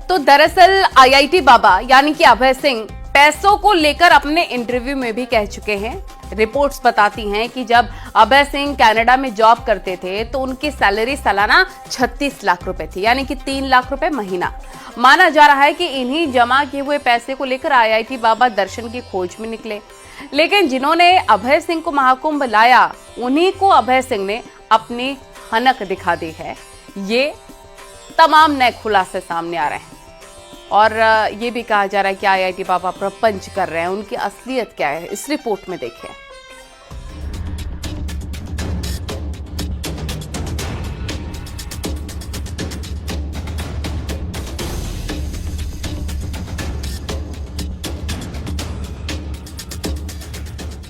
तो दरअसल आईआईटी बाबा यानी कि अभय सिंह पैसों को लेकर अपने इंटरव्यू में भी कह चुके हैं। रिपोर्ट्स बताती हैं कि जब अभय सिंह कनाडा में जॉब करते थे तो उनकी सैलरी सालाना 36 लाख रुपए थी, यानी कि 3 लाख रुपए महीना। माना जा रहा है कि इन्हीं जमा किए हुए पैसे को लेकर आईआईटी बाबा दर्शन की खोज में निकले, लेकिन जिन्होंने अभय सिंह को महाकुंभ लाया उन्हीं को अभय सिंह ने अपनी हनक दिखा दी है। ये तमाम नए खुलासे सामने आ रहे हैं और ये भी कहा जा रहा है कि आईआईटी बाबा प्रपंच कर रहे हैं। उनकी असलियत क्या है, इस रिपोर्ट में देखें।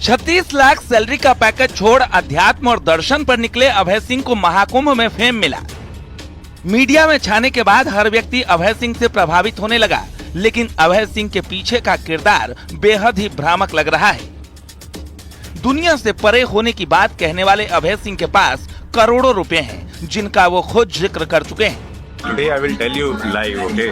36 लाख सैलरी का पैकेज छोड़ अध्यात्म और दर्शन पर निकले अभय सिंह को महाकुंभ में फेम मिला। मीडिया में छाने के बाद हर व्यक्ति अभय सिंह से प्रभावित होने लगा, लेकिन अभय सिंह के पीछे का किरदार बेहद ही भ्रामक लग रहा है। दुनिया से परे होने की बात कहने वाले अभय सिंह के पास करोड़ों रुपए हैं, जिनका वो खुद जिक्र कर चुके हैं। Today I will tell you live, okay?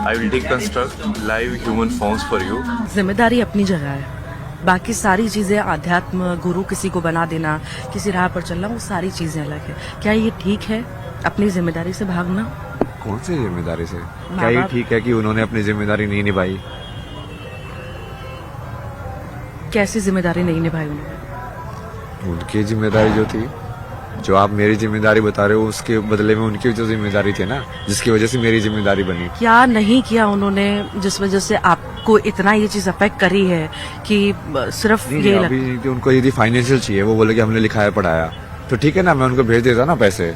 I will deconstruct live human forms for you. जिम्मेदारी अपनी जगह है, बाकी सारी चीजें अध्यात्म, गुरु किसी को बना देना, किसी राह पर चलना, वो सारी चीजें अलग है। क्या ये ठीक है अपनी जिम्मेदारी से भागना? कौन सी जिम्मेदारी से? क्या ये ठीक है कि उन्होंने अपनी जिम्मेदारी नहीं निभाई? कैसी जिम्मेदारी नहीं निभाई उन्होंने? उनकी जिम्मेदारी जो थी, जो आप मेरी जिम्मेदारी बता रहे हो, उसके बदले में उनकी जो जिम्मेदारी थी ना, जिसकी वजह से मेरी जिम्मेदारी बनी। क्या नहीं किया उन्होंने जिस वजह से आपको इतना ये चीज अफेक्ट करी है कि सिर्फ नहीं, ये अभी उनको यदि फाइनेंशियल चाहिए, वो बोले कि हमने लिखाया पढ़ाया, तो ठीक है ना, मैं उनको भेज देता ना पैसे।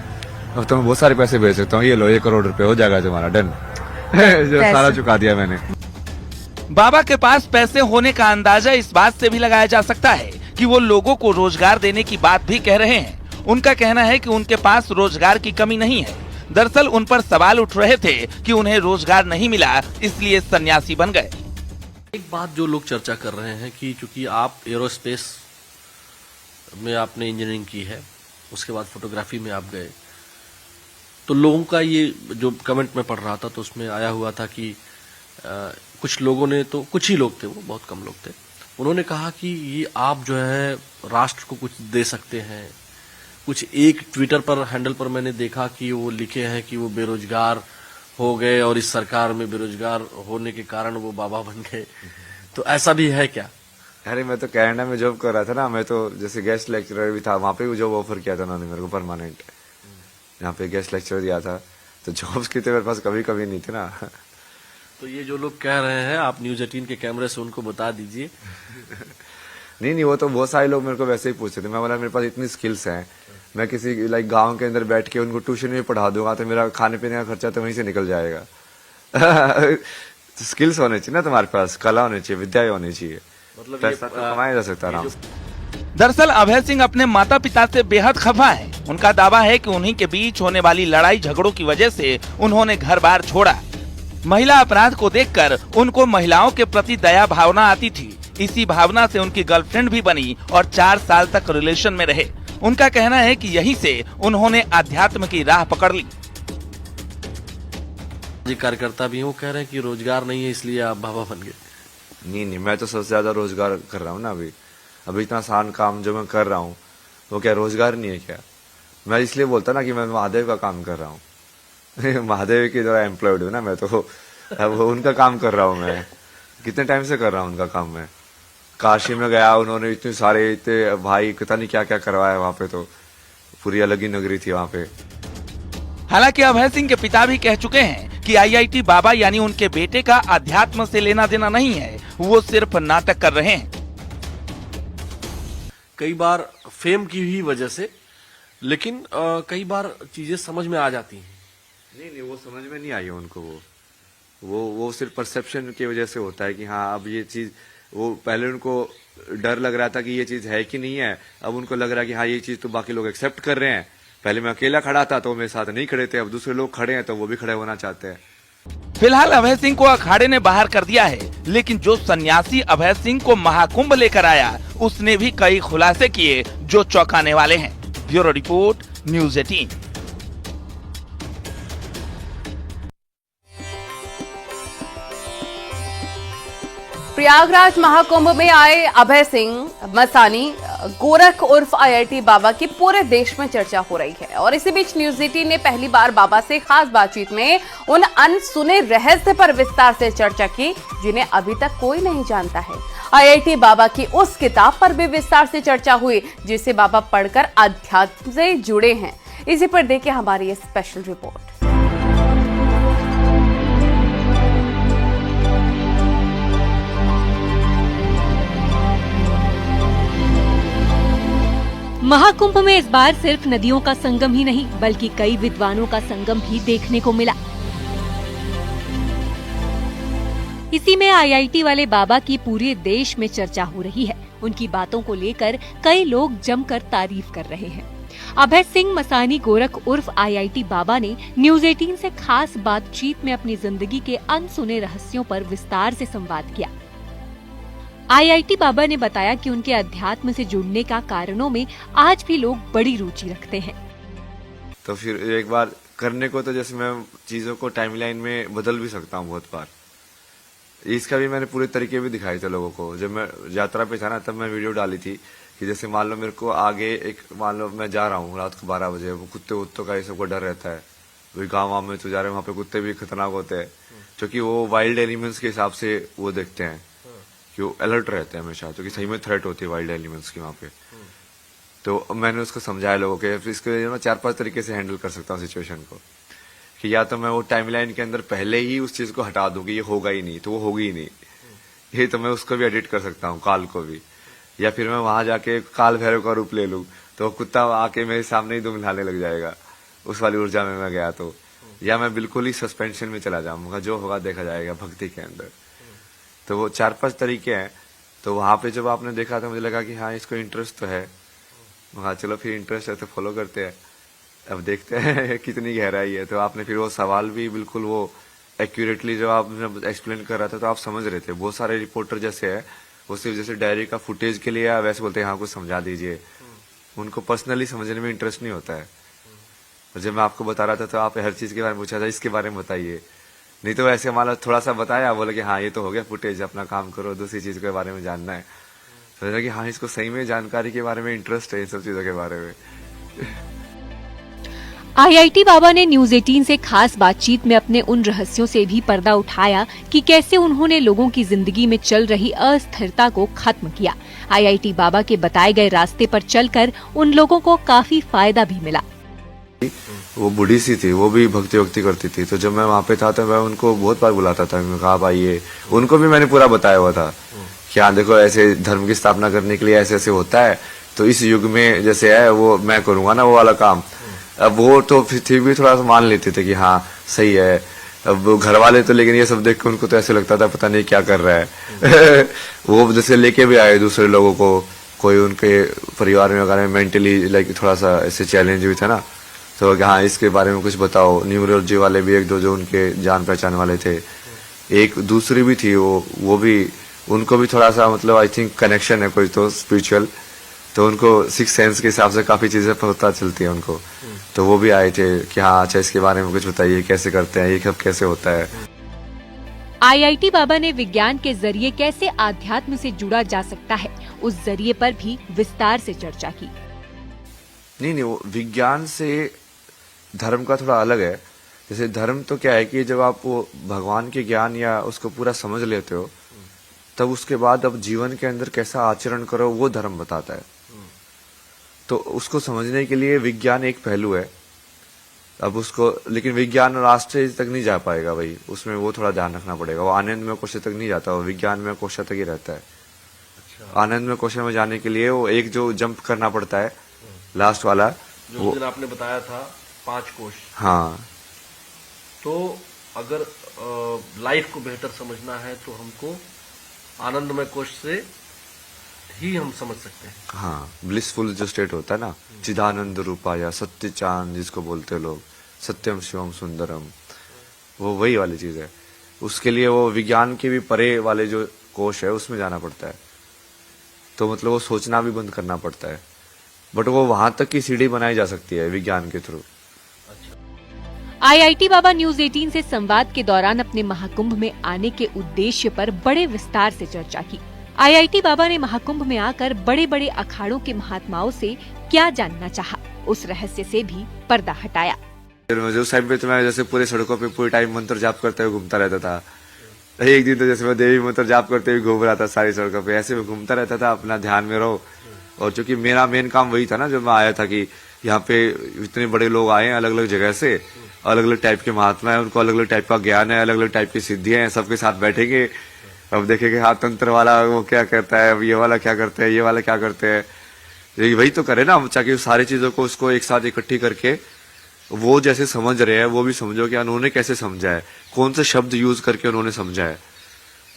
अब तो मैं बहुत सारे पैसे भेज सकता हूँ, ये लो 1 करोड़ रुपए हो जाएगा तुम्हारा, डन। जो सारा चुका दिया मैंने। बाबा के पास पैसे होने का अंदाजा इस बात से भी लगाया जा सकता है कि वो लोगों को रोजगार देने की बात भी कह रहे हैं। उनका कहना है कि उनके पास रोजगार की कमी नहीं है। दरअसल उन पर सवाल उठ रहे थे कि उन्हें रोजगार नहीं मिला, इसलिए सन्यासी बन गए। एक बात जो लोग चर्चा कर रहे हैं कि चूंकि आप एरोस्पेस में आपने इंजीनियरिंग की है, उसके बाद फोटोग्राफी में आप गए, तो लोगों का ये जो कमेंट में पढ़ रहा था तो उसमें आया हुआ था कि कुछ लोगों ने, तो कुछ ही लोग थे, वो बहुत कम लोग थे, उन्होंने कहा कि ये आप जो है राष्ट्र को कुछ दे सकते हैं। कुछ एक ट्विटर पर हैंडल पर मैंने देखा कि वो लिखे हैं कि वो बेरोजगार हो गए और इस सरकार में बेरोजगार होने के कारण वो बाबा बन गए। तो ऐसा भी है क्या? अरे मैं तो कनाडा में जॉब कर रहा था ना, मैं तो जैसे गेस्ट लेक्चरर भी था, वहाँ पे भी जॉब ऑफर किया था उन्होंने मेरे को परमानेंट। यहाँ पे गेस्ट लेक्चर दिया था, तो जॉब्स की तो मेरे पास कभी कभी नहीं थी ना। तो ये जो लोग कह रहे हैं, आप न्यूज 18 के कैमरे से उनको बता दीजिए। नहीं, वो तो बहुत सारे लोग मेरे को वैसे ही पूछते थे। मैं बोला मेरे पास इतनी स्किल्स हैं, मैं किसी लाइक गांव के अंदर बैठ के उनको ट्यूशन में पढ़ा दूंगा तो मेरा खाने पीने का खर्चा तो वहीं से निकल जाएगा। तो स्किल्स होने चाहिए ना तुम्हारे पास, कला होनी चाहिए, विद्या होनी चाहिए, मतलब पैसा तो कमाया जा सकता है आराम से। दरअसल अभय सिंह अपने माता पिता से बेहद खफा है। उनका दावा है कि उन्हीं के बीच होने वाली लड़ाई झगड़ों की वजह से उन्होंने घर बार छोड़ा। महिला अपराध को देखकर उनको महिलाओं के प्रति दया भावना आती थी। इसी भावना से उनकी गर्लफ्रेंड भी बनी और 4 साल तक रिलेशन में रहे। उनका कहना है कि यहीं से उन्होंने अध्यात्म की राह पकड़ ली। जी कार्यकर्ता भी वो कह रहे हैं कि रोजगार नहीं है इसलिए आप बाबा बन गए। नहीं, मैं तो सबसे ज्यादा रोजगार कर रहा हूँ ना। अभी इतना आसान काम जो मैं कर रहा हूँ वो क्या रोजगार नहीं है क्या? मैं इसलिए बोलता ना कि मैं महादेव का काम कर रहा हूँ। महादेव की तरह एम्प्लॉयड हूँ ना मैं, तो अब उनका काम कर रहा हूँ मैं। कितने टाइम से कर रहा हूँ उनका काम मैं। काशी में गया, उन्होंने इतने सारे इतने भाई पता नहीं क्या क्या करवाया वहाँ पे, तो पूरी अलग ही नगरी थी वहाँ पे। हालांकि अभय सिंह के पिता भी कह चुके हैं कि आईआईटी बाबा यानी उनके बेटे का अध्यात्म से लेना देना नहीं है, वो सिर्फ नाटक कर रहे हैं। कई बार फेम की ही वजह से, लेकिन कई बार चीजें समझ में आ जाती हैं। नहीं, वो समझ में नहीं आई उनको। वो सिर्फ परसेप्शन की वजह से होता है कि हाँ अब ये चीज, वो पहले उनको डर लग रहा था कि ये चीज है कि नहीं है, अब उनको लग रहा है कि हाँ ये चीज तो बाकी लोग एक्सेप्ट कर रहे हैं। पहले मैं अकेला खड़ा था तो मेरे साथ नहीं खड़े थे, अब दूसरे लोग खड़े हैं तो वो भी खड़े होना चाहते हैं। फिलहाल अभय सिंह को अखाड़े ने बाहर कर दिया है, लेकिन जो सन्यासी अभय सिंह को महाकुंभ लेकर आया उसने भी कई खुलासे किए जो चौंकाने वाले हैं। Bureau report, news 18। Prayagraj Mahakumbh में आए अभय सिंह मसानी गोरख उर्फ आईआईटी बाबा की पूरे देश में चर्चा हो रही है। और इसी बीच न्यूज 18 ने पहली बार बाबा से खास बातचीत में उन अनसुने रहस्य पर विस्तार से चर्चा की जिन्हें अभी तक कोई नहीं जानता है। आईआईटी बाबा की उस किताब पर भी विस्तार से चर्चा हुई जिसे बाबा पढ़कर अध्यात्म से जुड़े हैं। इसी पर देखिए हमारी ये स्पेशल रिपोर्ट। महाकुंभ में इस बार सिर्फ नदियों का संगम ही नहीं बल्कि कई विद्वानों का संगम भी देखने को मिला। इसी में आईआईटी वाले बाबा की पूरे देश में चर्चा हो रही है। उनकी बातों को लेकर कई लोग जमकर तारीफ कर रहे हैं। अभय सिंह मसानी गोरख उर्फ आईआईटी बाबा ने न्यूज 18 से खास बातचीत में अपनी जिंदगी के अनसुने रहस्यों पर विस्तार से संवाद किया। आईआईटी बाबा ने बताया कि उनके अध्यात्म से जुड़ने का कारणों में आज भी लोग बड़ी रुचि रखते हैं। तो फिर एक बार करने को तो जैसे मैं चीजों को टाइमलाइन में बदल भी सकता हूँ बहुत बार। इसका भी मैंने पूरे तरीके भी दिखाए थे लोगों को। जब मैं यात्रा पे था ना तब मैं वीडियो डाली थी कि जैसे मान लो मेरे को आगे मान लो मैं जा रहा हूँ रात को 12 बजे, वो कुत्ते उत्तों का ये सबको डर रहता है। वही गाँव में तो जा रहे हैं, वहाँ पे कुत्ते भी खतरनाक होते हैं क्योंकि वो वाइल्ड एनिमल्स के हिसाब से वो देखते हैं कि वो अलर्ट रहते हैं हमेशा, क्योंकि सही में थ्रेट होती है वाइल्ड एनिमल्स की वहाँ पे। तो मैंने उसको समझाया लोगों के, इसके मैं 4-5 तरीके से हैंडल कर सकता हूँ सिचुएशन को कि या तो मैं वो टाइमलाइन के अंदर पहले ही उस चीज को हटा दूं कि ये होगा ही नहीं तो वो होगी ही नहीं, ये तो मैं उसको भी एडिट कर सकता हूँ, काल को भी। या फिर मैं वहां जाके काल भैरव का रूप ले लूं तो कुत्ता आके मेरे सामने ही दुम हिलाने लग जाएगा, उस वाली ऊर्जा में मैं गया तो। या मैं बिल्कुल ही सस्पेंशन में चला जाऊंगा, जो होगा देखा जाएगा भक्ति के अंदर। तो वो 4-5 तरीके हैं। तो वहां पे जब आपने देखा तो मुझे लगा कि हाँ इसको इंटरेस्ट तो है, हाँ चलो फिर इंटरेस्ट है तो फॉलो करते हैं, अब देखते हैं कितनी गहराई है। तो आपने फिर वो सवाल भी बिल्कुल वो एक्यूरेटली जब आपने एक्सप्लेन कर रहा था तो आप समझ रहे थे। बहुत सारे रिपोर्टर जैसे है वो सिर्फ जैसे डायरी का फुटेज के लिए वैसे बोलते हैं हाँ कुछ समझा दीजिए, उनको पर्सनली समझने में इंटरेस्ट नहीं होता है। और जब मैं आपको बता रहा था तो आप हर चीज के बारे में पूछा था, इसके बारे में बताइए, नहीं तो ऐसे मान लो थोड़ा सा बताया, बोले कि हाँ ये तो हो गया फुटेज, अपना काम करो, दूसरी चीज के बारे में जानना है। सोचा कि हाँ इसको सही में जानकारी के बारे में इंटरेस्ट है, इन सब चीजों के बारे में। आईआईटी बाबा ने न्यूज 18 से खास बातचीत में अपने उन रहस्यों से भी पर्दा उठाया कि कैसे उन्होंने लोगों की जिंदगी में चल रही अस्थिरता को खत्म किया। आईआईटी बाबा के बताए गए रास्ते पर चलकर उन लोगों को काफी फायदा भी मिला। वो बूढ़ी सी थी, वो भी भक्ति करती थी। तो जब मैं वहाँ पे था तो मैं उनको बहुत बार बुलाता था, मैं कहा आइए। उनको भी मैंने पूरा बताया हुआ था कि हाँ देखो ऐसे धर्म की स्थापना करने के लिए ऐसे ऐसे होता है, तो इस युग में जैसे है वो मैं करूंगा ना वो वाला काम। अब वो तो फिर भी थोड़ा सा मान लेते थे कि हाँ सही है। अब घर वाले तो लेकिन ये सब देख के उनको तो ऐसे लगता था पता नहीं क्या कर रहा है। वो जैसे लेके भी आए दूसरे लोगों को, कोई उनके परिवार में अगर मेंटली लाइक थोड़ा सा ऐसे चैलेंज भी था ना, तो हाँ इसके बारे में कुछ बताओ। न्यूरोलॉजी वाले भी 1-2 जो उनके जान पहचान वाले थे, एक दूसरी भी थी वो भी, उनको भी थोड़ा सा मतलब आई थिंक कनेक्शन है कोई तो स्पिरिचुअल, तो उनको 6 सेंस के हिसाब से काफी चीजें पता चलती है उनको। तो वो भी आए थे कि हाँ अच्छा इसके बारे में कुछ बताइए, कैसे करते हैं, ये सब कैसे होता है। आईआईटी बाबा ने विज्ञान के जरिए कैसे आध्यात्म से जुड़ा जा सकता है उस जरिए पर भी विस्तार से चर्चा की। नहीं वो विज्ञान से धर्म का थोड़ा अलग है। जैसे धर्म तो क्या है कि जब आप वो भगवान के ज्ञान या उसको पूरा समझ लेते हो तब उसके बाद अब जीवन के अंदर कैसा आचरण करो वो धर्म बताता है। तो उसको समझने के लिए विज्ञान एक पहलू है। अब उसको लेकिन विज्ञान राष्ट्रीय तक नहीं जा पाएगा भाई, उसमें वो थोड़ा ध्यान रखना पड़ेगा। वो आनंद में कोश तक नहीं जाता, वो विज्ञान में कोश तक ही रहता है। अच्छा। आनंद में कोश में जाने के लिए वो एक जो जंप करना पड़ता है लास्ट वाला, जो दिन आपने बताया था 5 कोश। हाँ तो अगर लाइफ को बेहतर समझना है तो हमको आनंदमय कोश से ही हम समझ सकते हैं। हाँ ब्लिसफुल जो स्टेट होता है ना, चिदानंद रूपा या सत्य चांद जिसको बोलते लोग, सत्यम शिवम सुंदरम, वो वही वाली चीज है। उसके लिए वो विज्ञान के भी परे वाले जो कोश है उसमें जाना पड़ता है। तो मतलब वो सोचना भी बंद करना पड़ता है, बट वो वहां तक की सीढ़ी बनाई जा सकती है विज्ञान के थ्रू। आईआईटी बाबा न्यूज 18 से संवाद के दौरान अपने महाकुंभ में आने के उद्देश्य पर बड़े विस्तार से चर्चा की। आईआईटी बाबा ने महाकुंभ में आकर बड़े बड़े अखाड़ों के महात्माओं से क्या जानना चाहा, उस रहस्य से भी पर्दा हटाया। उस टाइम पे तो मैं जैसे पूरे सड़कों पे पूरे टाइम मंत्र जाप करते हुए घूमता रहता था। एक दिन तो जैसे मैं देवी मंत्र जाप करते हुए घूम रहा था सारी सड़कों पे, ऐसे में घूमता रहता था, अपना ध्यान में रहो। और चूंकि मेरा मेन काम वही था ना, जब मैं आया था कि यहाँ पे इतने बड़े लोग आए हैं अलग अलग जगह से, अलग अलग टाइप के महात्मा है, उनको अलग अलग टाइप का ज्ञान है, अलग अलग टाइप की सिद्धियां हैं, सबके साथ बैठेंगे, अब देखेंगे हाँ तंत्र वाला वो क्या करता है, ये वाला क्या करते हैं, ये वाला क्या करते हैं, वही तो करे ना, ताकि सारी चीजों को उसको एक साथ इकट्ठी करके वो जैसे समझ रहे हैं वो भी समझो कि उन्होंने कैसे समझा है, कौन से शब्द यूज करके उन्होंने समझा है,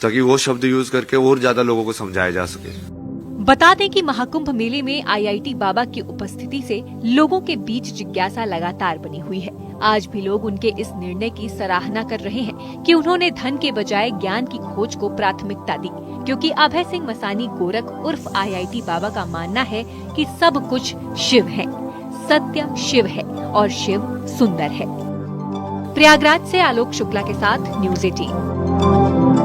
ताकि वो शब्द यूज करके और ज्यादा लोगों को समझाया जा सके। बता दें कि महाकुंभ मेले में आईआईटी बाबा की उपस्थिति से लोगों के बीच जिज्ञासा लगातार बनी हुई है। आज भी लोग उनके इस निर्णय की सराहना कर रहे हैं कि उन्होंने धन के बजाय ज्ञान की खोज को प्राथमिकता दी, क्योंकि अभय सिंह मसानी गोरख उर्फ आईआईटी बाबा का मानना है कि सब कुछ शिव है, सत्य शिव है और शिव सुंदर है। प्रयागराज से आलोक शुक्ला के साथ न्यूज़ 18।